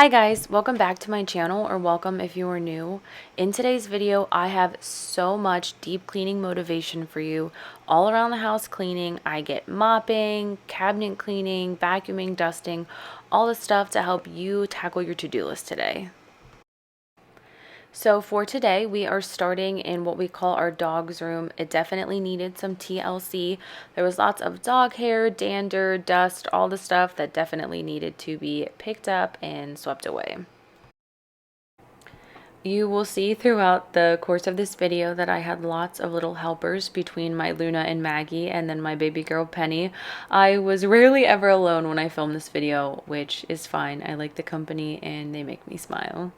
Hi guys, welcome back to my channel, or welcome if you are new. In today's video, I have so much deep cleaning motivation for you. All around the house cleaning, I get mopping, cabinet cleaning, vacuuming, dusting, all the stuff to help you tackle your to-do list today. So for today, we are starting in what we call our dog's room. It definitely needed some TLC. There was lots of dog hair, dander, dust, all the stuff that definitely needed to be picked up and swept away. You will see throughout the course of this video that I had lots of little helpers between my Luna and Maggie and then my baby girl Penny. I was rarely ever alone when I filmed this video, which is fine. I like the company and they make me smile.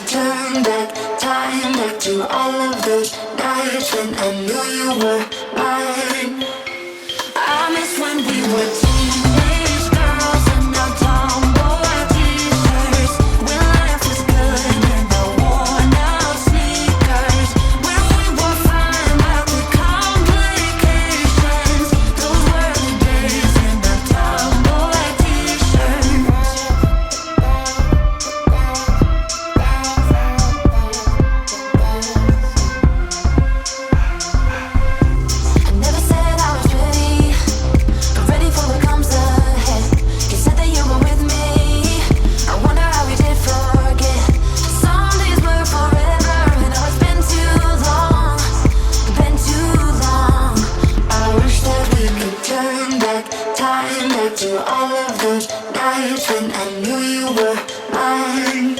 Turn back time, back to all of those nights when I knew you were mine. I miss when we were teenage girls and our tomboy t-shirts, when life was good and the worn out sneakers, when we were fine about the complications. Those were the days in the tomboy t-shirts. To all of those nights when I knew you were mine.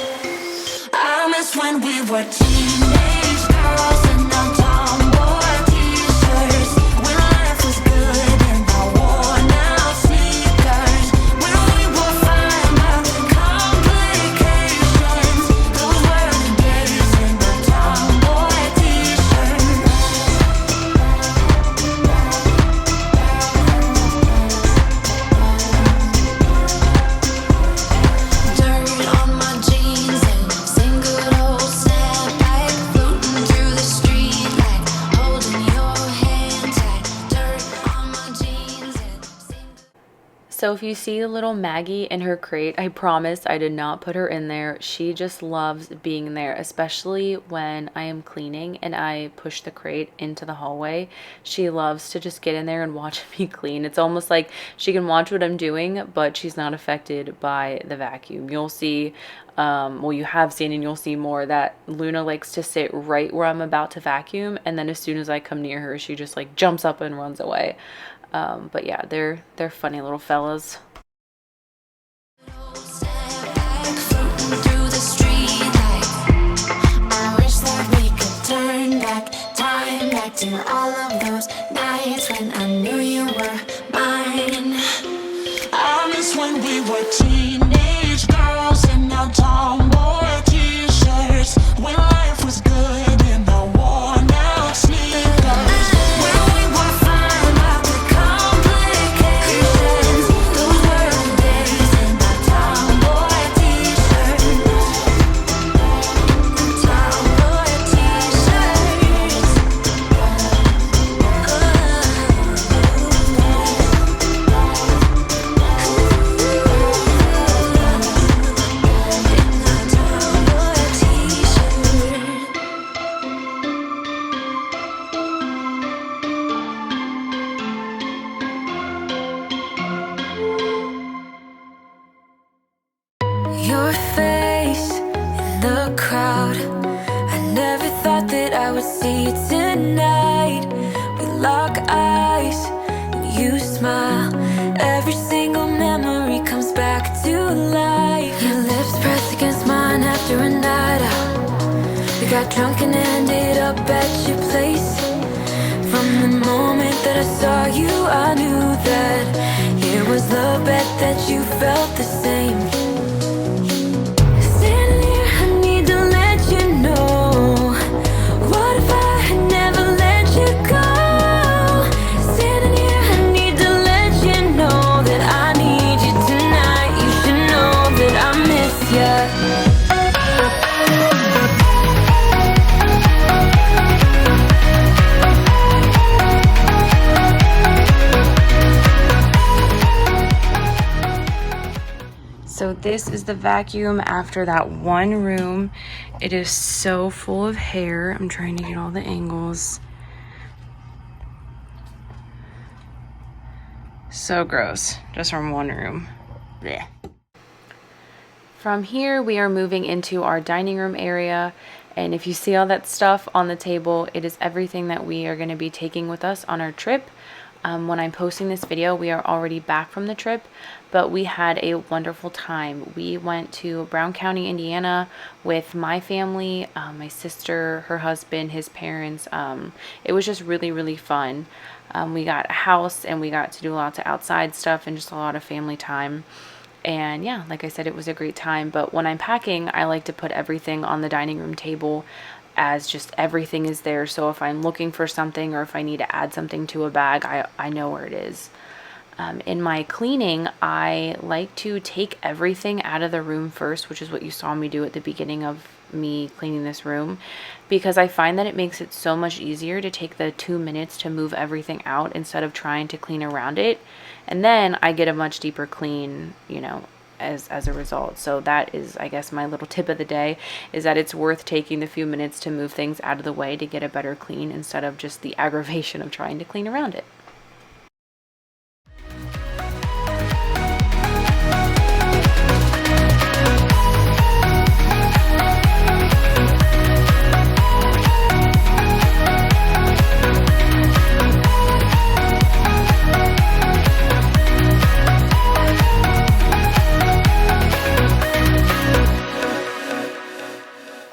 I miss when we were teenage girls and our tomboy t-shirts, when life was good and the worn out sneakers, when we were fine about the complications. Those were the days in the tomboy t-shirts. So if you see little Maggie in her crate, I promise I did not put her in there. She just loves being there, especially when I am cleaning and I push the crate into the hallway. She loves to just get in there and watch me clean. It's almost like she can watch what I'm doing, but she's not affected by the vacuum. You'll see, well, you have seen and you'll see more, that Luna likes to sit right where I'm about to vacuum, and then as soon as I come near her, she just like jumps up and runs away. But yeah, they're funny little fellas. To all of those nights when I knew you were mine. I miss when we were teenage girls in our tomboy t-shirts, when life was good in the worn out sneakers, when we were fine about the complications. Those were the days in the tomboy t-shirts. Tomboy t-shirts. Your face in the crowd, I never thought that I would see you tonight. We lock eyes and you smile, every single memory comes back to life. Your lips pressed against mine after a night out. We got drunk and ended up at your place. From the moment that I saw you, I knew that it was love, bet that you felt the same. Standing here, I need to let you know, what if I had never let you go? Standing here, I need to let you know that I need you tonight. You should know that I miss you. So this is the vacuum after that one room. It is so full of hair. I'm trying to get all the angles. So gross, just from one room. Blech. From here, we are moving into our dining room area. And if you see all that stuff on the table, it is everything that we are going to be taking with us on our trip. When I'm posting this video, we are already back from the trip, but we had a wonderful time. We went to Brown County, Indiana with my family, my sister, her husband, his parents. It was just really, really fun. We got a house and we got to do lots of outside stuff and just a lot of family time. And yeah, like I said, it was a great time. But when I'm packing, I like to put everything on the dining room table, as just everything is there. So if I'm looking for something or if I need to add something to a bag, I know where it is. In my cleaning, I like to take everything out of the room first, which is what you saw me do at the beginning of me cleaning this room, because I find that it makes it so much easier to take the 2 minutes to move everything out instead of trying to clean around it. And then I get a much deeper clean, you know, as a result. So that is, I guess, my little tip of the day, is that it's worth taking the few minutes to move things out of the way to get a better clean instead of just the aggravation of trying to clean around it.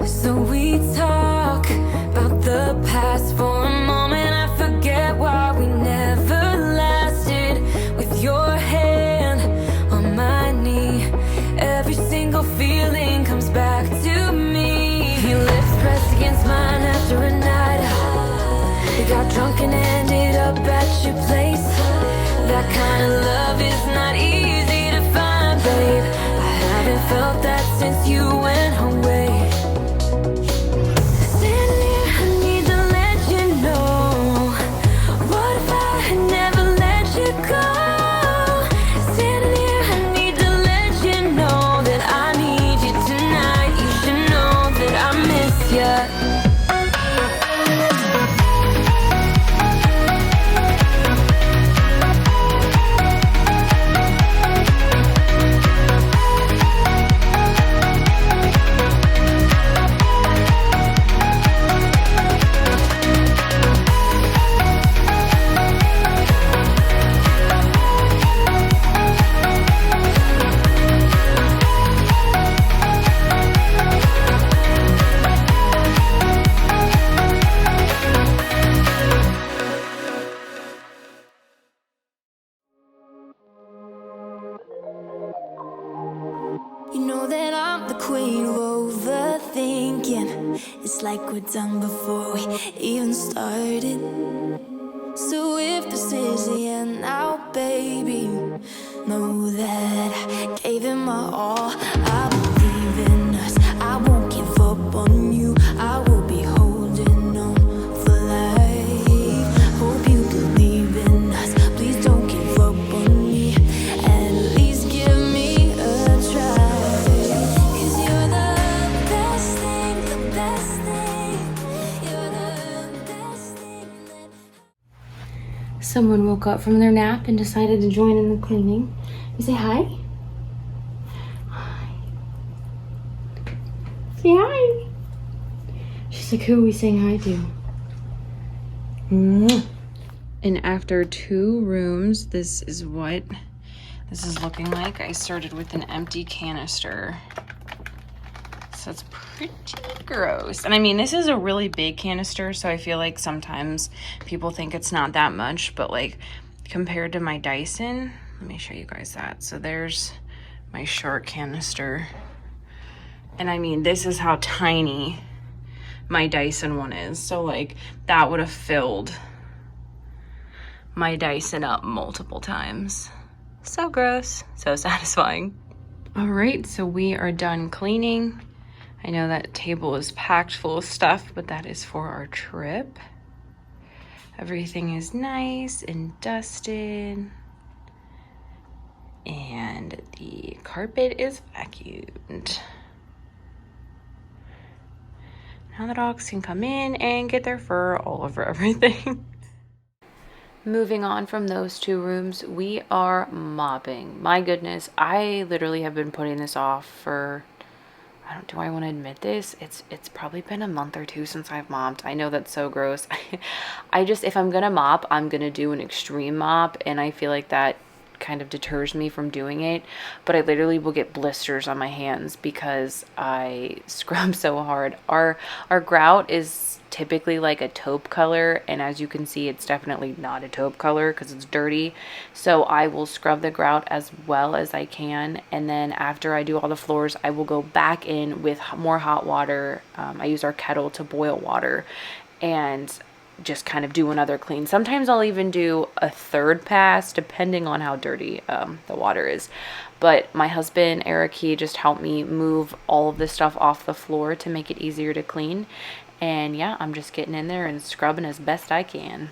So we talk about the past for a moment. I forget why we never lasted. With your hand on my knee, every single feeling comes back to me. Your lips pressed against mine after a night out. We got drunk and ended up at your place. That kind of love is not easy to find, babe. I haven't felt that since you went away. You know that I'm the queen of overthinking. It's like we're done before we even started. So if this is the end now, baby, know that I gave it my all. I believe in us, I won't give up on you. I will be holding on for life. Hope you believe in us, please don't give up on me. At least give me a try. Cause you're the best thing, the best thing. You're the best thing that... Someone woke up from their nap and decided to join in the cleaning. You say hi? Hi. Say hi. She's like, who are we saying hi to? And after 2 rooms, this is what this is looking like. I started with an empty canister. So it's pretty gross. And I mean, this is a really big canister, so I feel like sometimes people think it's not that much, but like compared to my Dyson, let me show you guys that. So there's my short canister. And I mean, this is how tiny my Dyson one is. So like that would have filled my Dyson up multiple times. So gross, so satisfying. All right, so we are done cleaning. I know that table is packed full of stuff, but that is for our trip. Everything is nice and dusted. And the carpet is vacuumed. Now the dogs can come in and get their fur all over everything. Moving on from those two rooms, we are mopping. My goodness, I literally have been putting this off for, do I want to admit this? It's probably been a month or two since I've mopped. I know that's so gross. I just, if I'm gonna mop, I'm gonna do an extreme mop, and I feel like that kind of deters me from doing it. But I literally will get blisters on my hands because I scrub so hard. Our grout is typically like a taupe color, and as you can see, it's definitely not a taupe color because it's dirty. So I will scrub the grout as well as I can, and then after I do all the floors, I will go back in with more hot water. I use our kettle to boil water and just kind of do another clean. Sometimes I'll even do a third pass depending on how dirty the water is. But my husband, Eric, he just helped me move all of this stuff off the floor to make it easier to clean. And yeah, I'm just getting in there and scrubbing as best I can.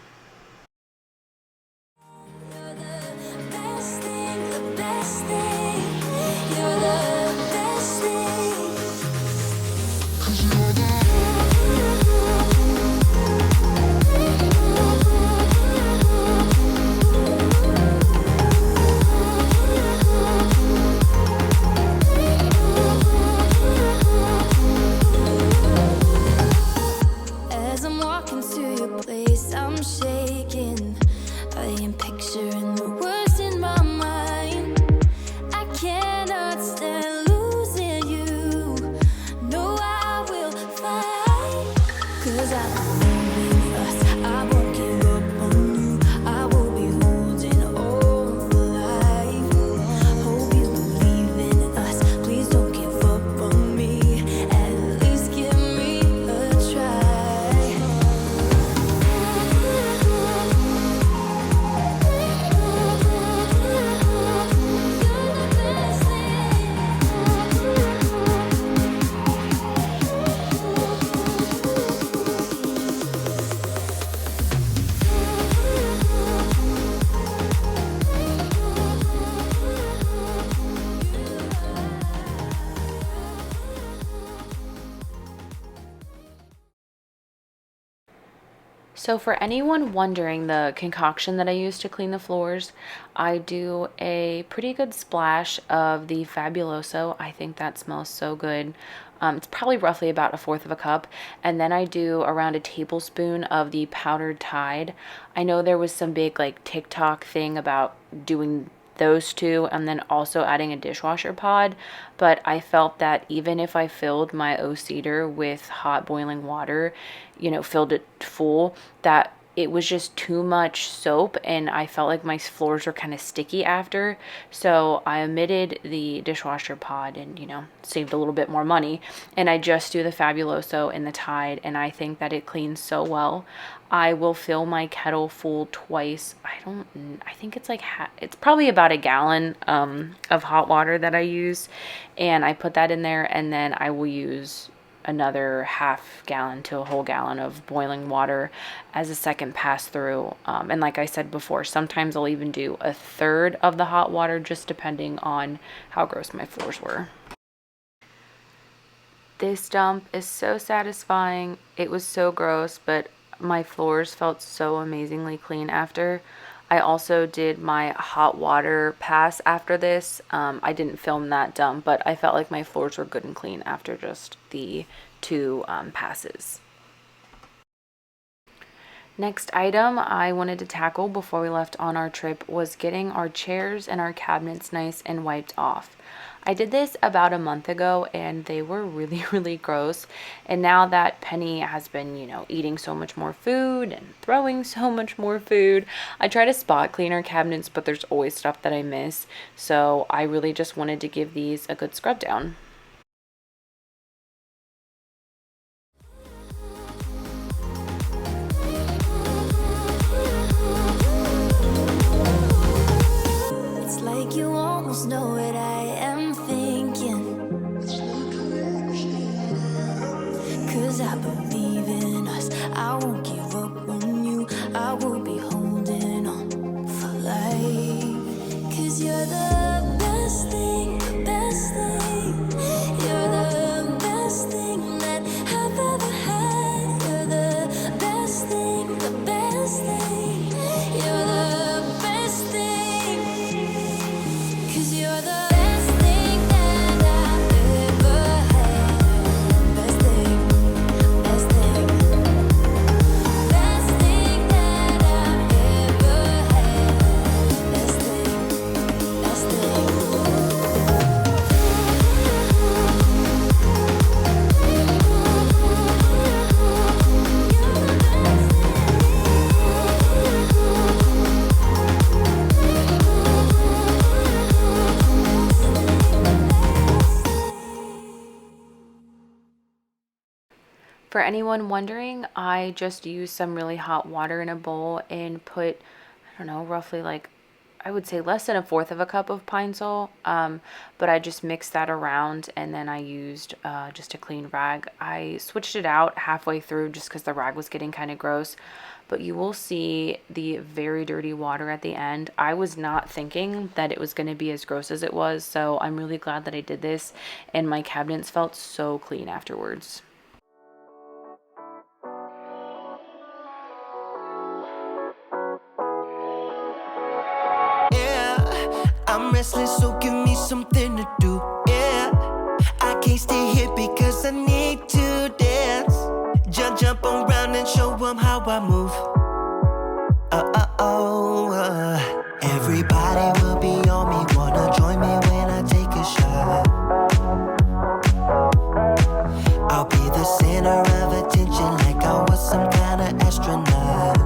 So for anyone wondering the concoction that I use to clean the floors, I do a pretty good splash of the Fabuloso. I think that smells so good. It's probably roughly about 1/4 of a cup. And then I do around a tablespoon of the powdered Tide. I know there was some big like TikTok thing about doing those two and then also adding a dishwasher pod, but I felt that even if I filled my O-Cedar with hot boiling water, filled it full, that it was just too much soap and I felt like my floors were kind of sticky after. So I omitted the dishwasher pod and, saved a little bit more money. And I just do the Fabuloso and the Tide, and I think that it cleans so well. I will fill my kettle full twice. I think it's like, it's probably about a gallon of hot water that I use. And I put that in there, and then I will use another half gallon to a whole gallon of boiling water as a second pass through. And like I said before, sometimes I'll even do a third of the hot water, just depending on how gross my floors were. This dump is so satisfying. It was so gross, but my floors felt so amazingly clean after. I also did my hot water pass after this. I didn't film that dump, but I felt like my floors were good and clean after just the two passes. Next item I wanted to tackle before we left on our trip was getting our chairs and our cabinets nice and wiped off. I did this about a month ago and they were really, really gross. And now that Penny has been, eating so much more food and throwing so much more food, I try to spot clean our cabinets, but there's always stuff that I miss. So I really just wanted to give these a good scrub down. It's like you almost know what I am thinking. 'Cause I believe in us. I won't give up on you. I will be holding on for life. 'Cause you're the best thing, the best thing. You're the best thing that I've ever had. You're the best thing, the best thing. You're the best thing. 'Cause you're the best thing that I've ever had. Best thing, best thing. Best thing that I've ever had. Best thing, best For anyone wondering, I just used some really hot water in a bowl and put, I don't know, roughly like, I would say less than a fourth of a cup of Pine Sol. But I just mixed that around and then I used just a clean rag. I switched it out halfway through just because the rag was getting kind of gross. But you will see the very dirty water at the end. I was not thinking that it was going to be as gross as it was. So I'm really glad that I did this and my cabinets felt so clean afterwards. I'm restless, so give me something to do. Yeah, I can't stay here because I need to dance. Jump around and show 'em how I move. Everybody will be on me. Wanna join me when I take a shot? I'll be the center of attention like I was some kind of astronaut.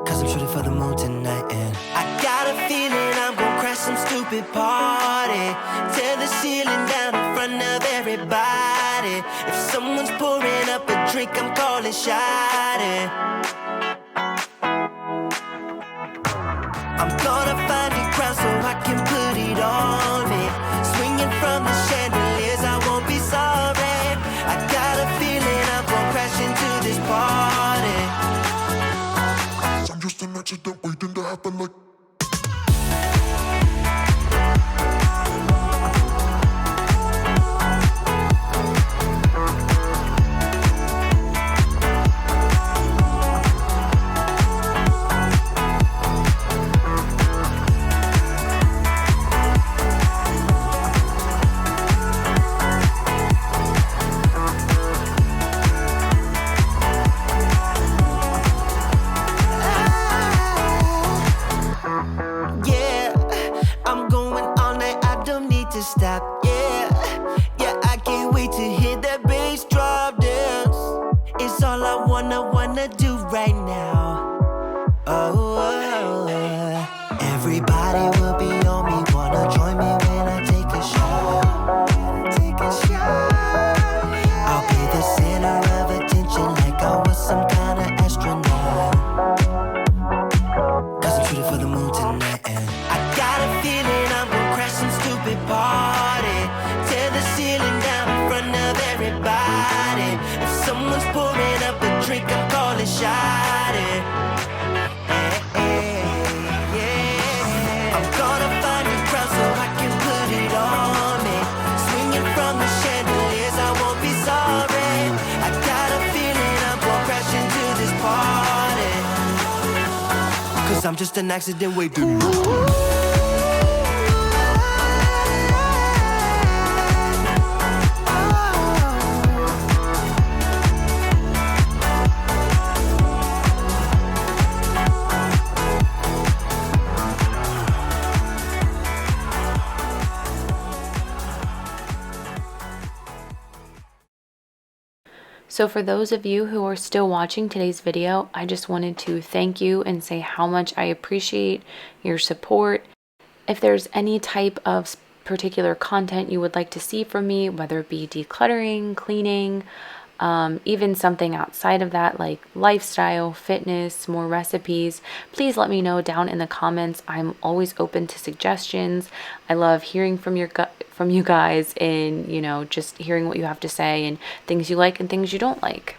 'Cause I'm shooting for the moon tonight and I got a feeling I'm gonna crash some stupid party. Tear the ceiling down in front of everybody. If someone's pouring up a drink, I'm calling shawty. I'm gonna find a crowd so I can put it on me. Swinging from the chandeliers, I won't be sorry. I got a feeling I'm gonna crash into this party. I'm just an accident waiting to happen like. Stop, yeah, I can't wait to hear that bass drop dance. It's all I wanna do right now. Everybody will be on me. Wanna join me when I take a shot? I'll be the center of attention like I was some kind of astronaut. 'Cause I'm shooting for the moon tonight and I got a feeling I'm gonna crash some stupid party. Tear the ceiling down in front of everybody. If someone's pouring up a drink, I'm calling shawty. I'm gonna find a crowd so I can put it on me. Swinging from the chandeliers, I won't be sorry. I got a feeling I'm gonna crash into this party. 'Cause I'm just an accident waiting. So for those of you who are still watching today's video, I just wanted to thank you and say how much I appreciate your support. If there's any type of particular content you would like to see from me, whether it be decluttering, cleaning, even something outside of that like lifestyle, fitness, more recipes, please let me know down in the comments. I'm always open to suggestions. I love hearing from you guys and, you know, just hearing what you have to say and things you like and things you don't like.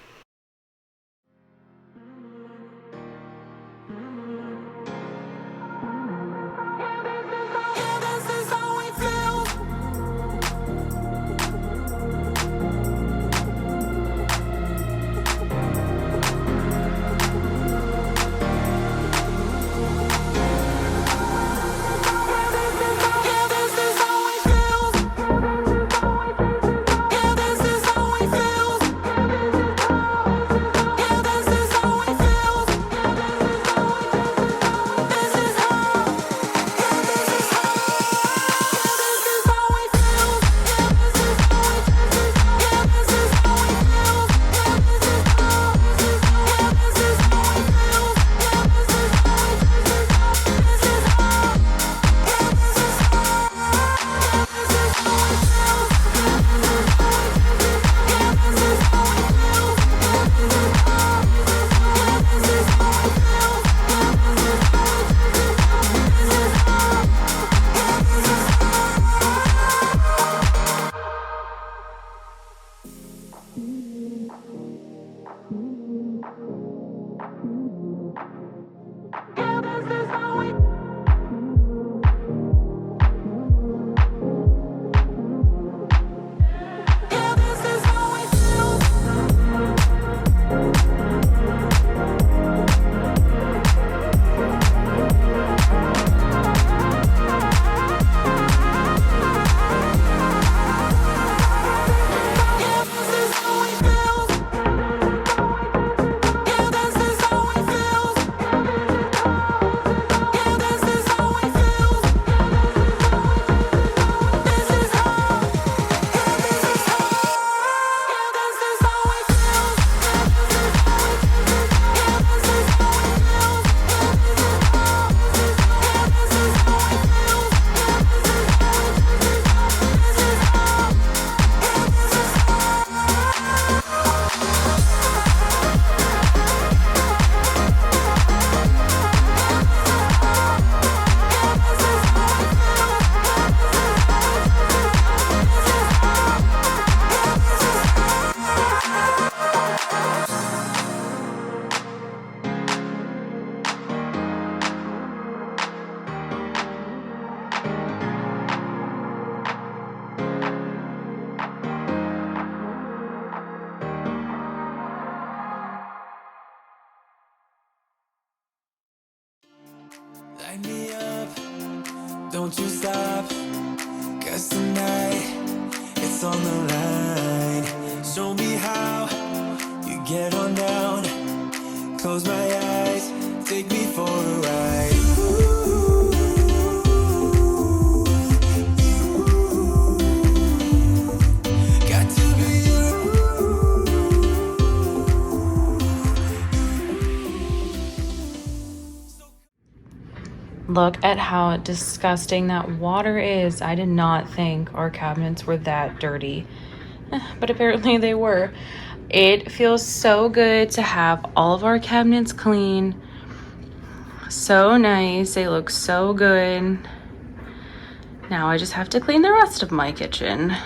Light me up, don't you stop, 'cause tonight it's on the line. Show me how you get on down, close my eyes, take me for a ride. Ooh, got to be you. Look at how disgusting that water is. I did not think our cabinets were that dirty, but apparently they were. It feels so good to have all of our cabinets clean. So nice. They look so good. Now I just have to clean the rest of my kitchen.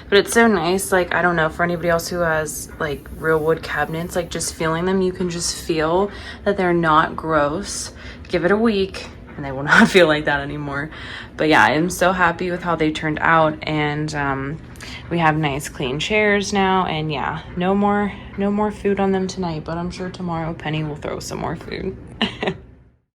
But it's so nice, like, I don't know, for anybody else who has like real wood cabinets, like just feeling them, you can just feel that they're not gross. Give it a week and they will not feel like that anymore. But yeah, I'm so happy with how they turned out, and we have nice clean chairs now, and yeah, no more food on them tonight, but I'm sure tomorrow Penny will throw some more food.